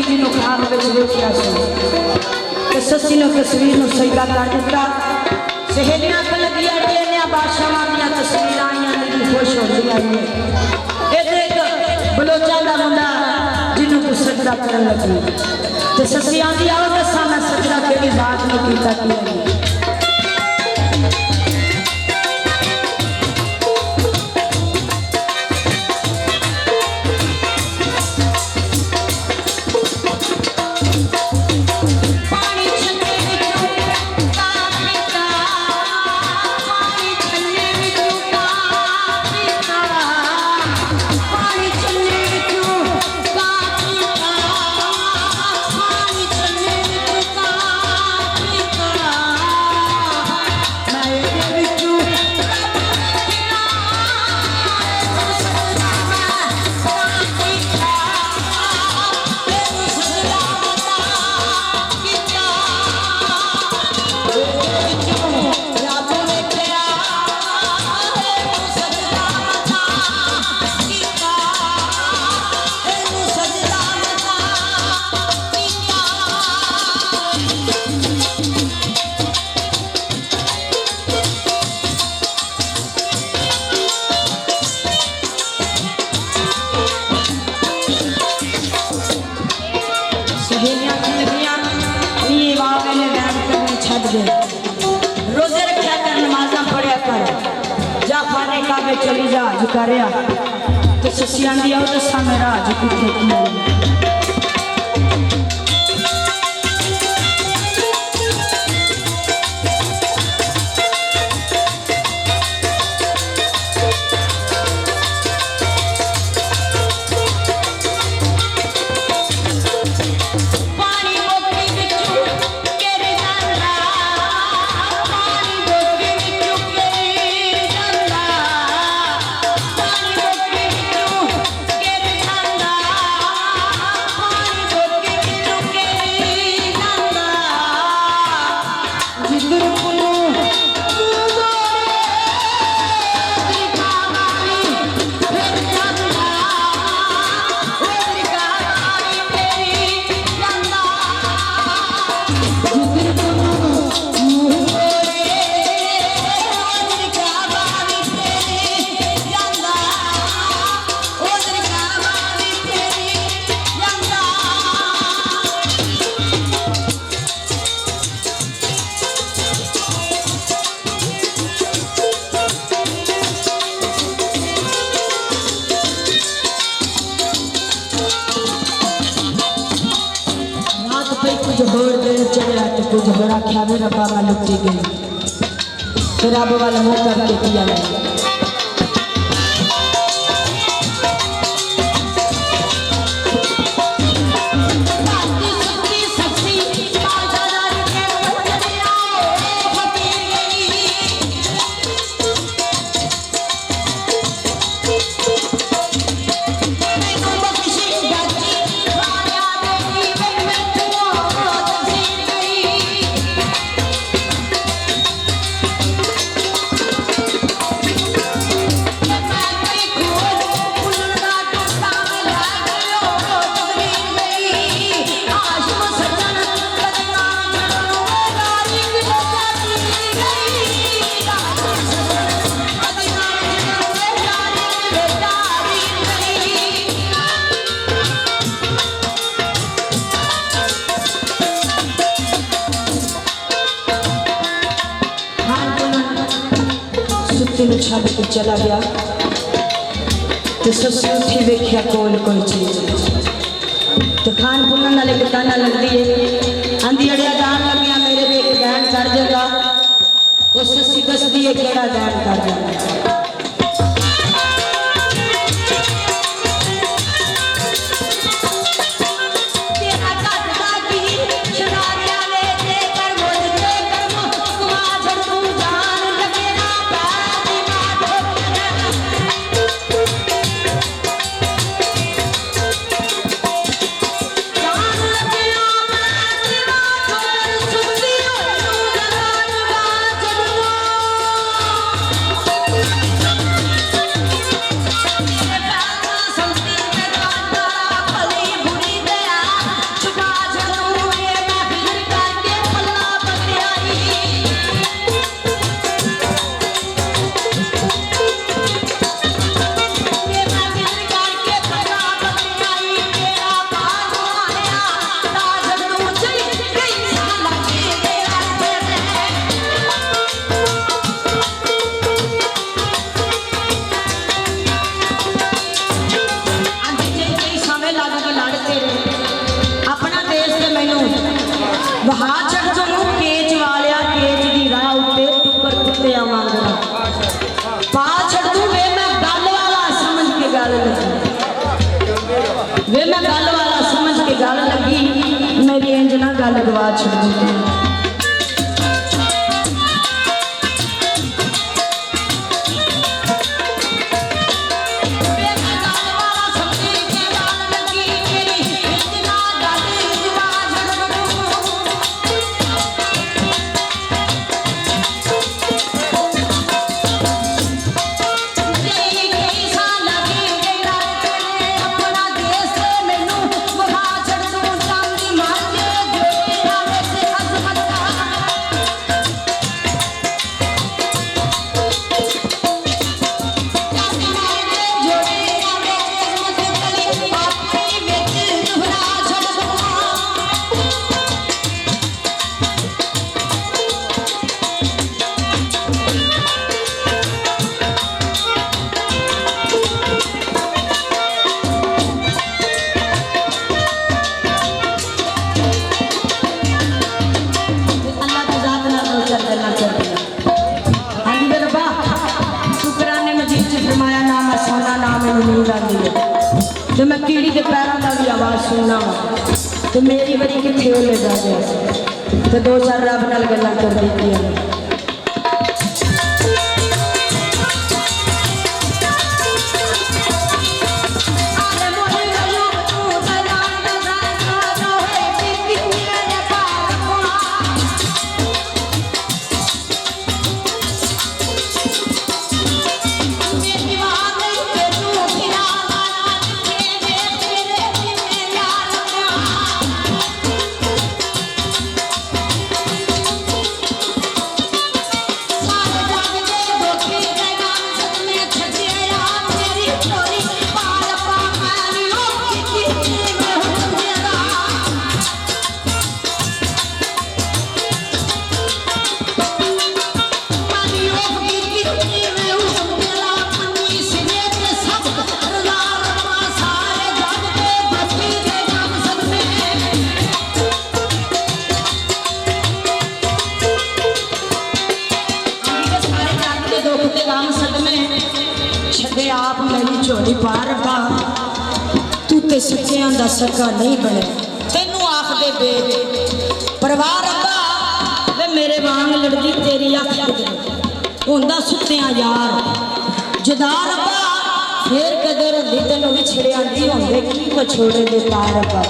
दिनों खान में देखिया कि ससी ने तस्वीर में सहीदा कर दिता। सहेलियां को लगिया ने बादशाह दी तस्वीर आईयां मेरी खुश हो गई। एक बलोचा का मुंडा जिन्हों को सजदा करन लगी ते ससी आंदी आओ दसा मैं सजदा तेरी जात ने कीता की। रोजे रखा कर नमाजा पढ़िया कर जा खाने का में चली जा हज कर तो ससी आंदी आओ दसा मेरा हज कितने कुछ बड़ा ख्या मेरा बाबा लुटी गई फिर अब वाला मुँह करके किया नहीं। छड़ के चला गया तो ससी उठी देखिया कोई चीज तो खान पुनन वाले बताना लगती है आंधी अड़िया जान लगिया मेरे बेटे बहन कर देगा वो ससी दसदी है केड़ा बहन कर देगा। वे मैं गल वाला समझ के गल लगी मेरी इंज ना गल गवा छड़ी। तो मैं कीड़ी के पैरों का भी आवाज़ सुनना वा तो मेरी बड़ी कितने ले जा गया तो 2 4 रब नाल गल्लां कर दी। आप मेरी झोली पा रखा तू ते सच्चियां दा सका नहीं बने तेनू आख दे बे परवाह रखा वे मेरे वांग लड़दी तेरी अख हुंदा सुत्तियां यार जदा रखा फिर कदे रंदी तेनू विछड़िया दी होंदे की पछोड़े दे तार रखा।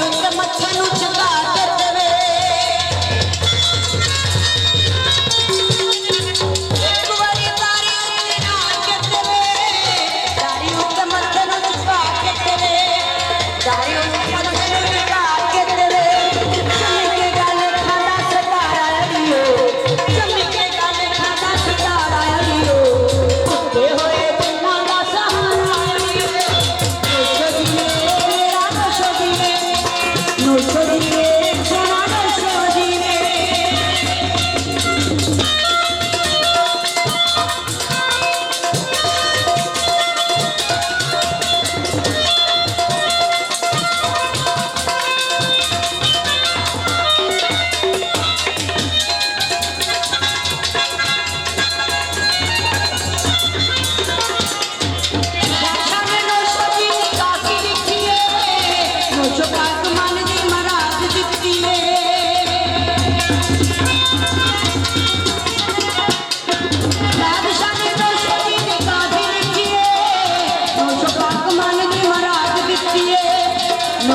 ਉੱਤੇ ਮੱਥੇ ਨੂੰ ਝੁਕਾ ਕੇ ਦੇਵੇ ਇੱਕ ਵਾਰੀ ਤਾਰੀ ਉੱਤੇ ਨਾ ਕੇ ਦੇਵੇ ਤਾਰੀ ਉੱਤੇ ਮੱਥੇ ਨੂੰ ਝੁਕਾ ਕੇ ਦੇਵੇ ਤਾਰੀ ਉੱਤੇ ਮੱਥੇ ਨੂੰ ਝੁਕਾ ਕੇ ਦੇਵੇ ਜੰਮੀ ਕੇ ਗੱਲ ਖਾਂਦਾ ਸਤਾਰਾ ਅੜੀਓ ਜੰਮੀ ਕੇ ਗੱਲ ਖਾਂਦਾ ਸਤਾਰਾ ਅੜੀਓ ਟੁੱਟੇ ਹੋਏ ਦਿਨਾਂ ਦਾ ਸਹਾਰਾ ਅੜੀਓ ਨੋਸ਼ੋ ਦੀਏ ਸੋਨਾ ਨੋਸ਼ੋ ਦੀਏ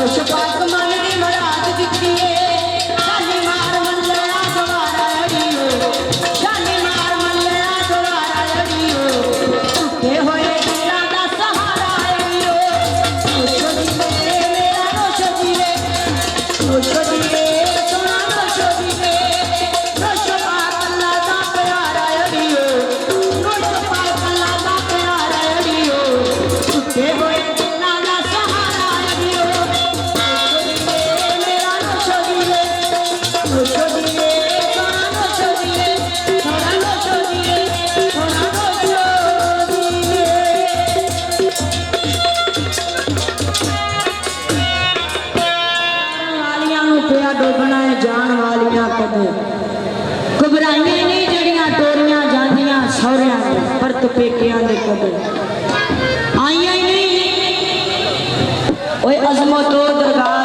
ਸ਼ਪਾਕ ਮਨ ਦੀ ਮਰਾਦ ਦਿੱਤੀ ਏ ਸ਼ਾਨੀ ਮਾਰ ਮੱਲਿਆ ਦੁਆਰਾ ਅੜੀਓ ਸ਼ਾਨੀ ਮਾਰ ਮੱਲਿਆ ਦੁਆਰਾ ਅੜੀਓ ਟੁੱਟੇ ਹੋਏ ਦਿਲਾਂ ਦਾ ਸਹਾਰਾ ਅੜੀਓ ਨੋਸ਼ੋ ਦੀਏ ਮੇਰਾ ਨੋਸ਼ੋ ਦੀਏ ਨੋਸ਼ੋ ਦੀਏ ਸੋਨਾ ਨੋਸ਼ੋ ਦੀਏ ਨੋਸ਼ੋ ਪਾਕ ਅੱਲਾ ਦਾ ਪਿਆਰਾ ਅੜੀਓ ਨੋਸ਼ੋ ਪਾਕ ਅੱਲਾ ਦਾ ਪਿਆਰਾ ਅੜੀਓ ਟੁੱਟੇ ਹੋਏ ਦਿਲਾਂ ਦਾ ਸਹਾਰਾ ਅੜੀਓ ਡੋਬਣਾ ਜਾਣ ਵਾਲੀਆਂ ਕਦੇ ਘਬਰਾਈਆਂ ਨਹੀਂ ਜਿਹੜੀਆਂ ਤੋਰੀਆਂ ਜਾਂਦੀਆਂ ਸਹੁਰਿਆਂ ਦੇ ਪਰਤ ਪੇਕਿਆਂ ਦੇ ਕਦੇ ਆਈਆਂ ਹੀ ਨਹੀਂ ਓਏ ਅਜ਼ਮਤੋ ਦਰਗਾਹ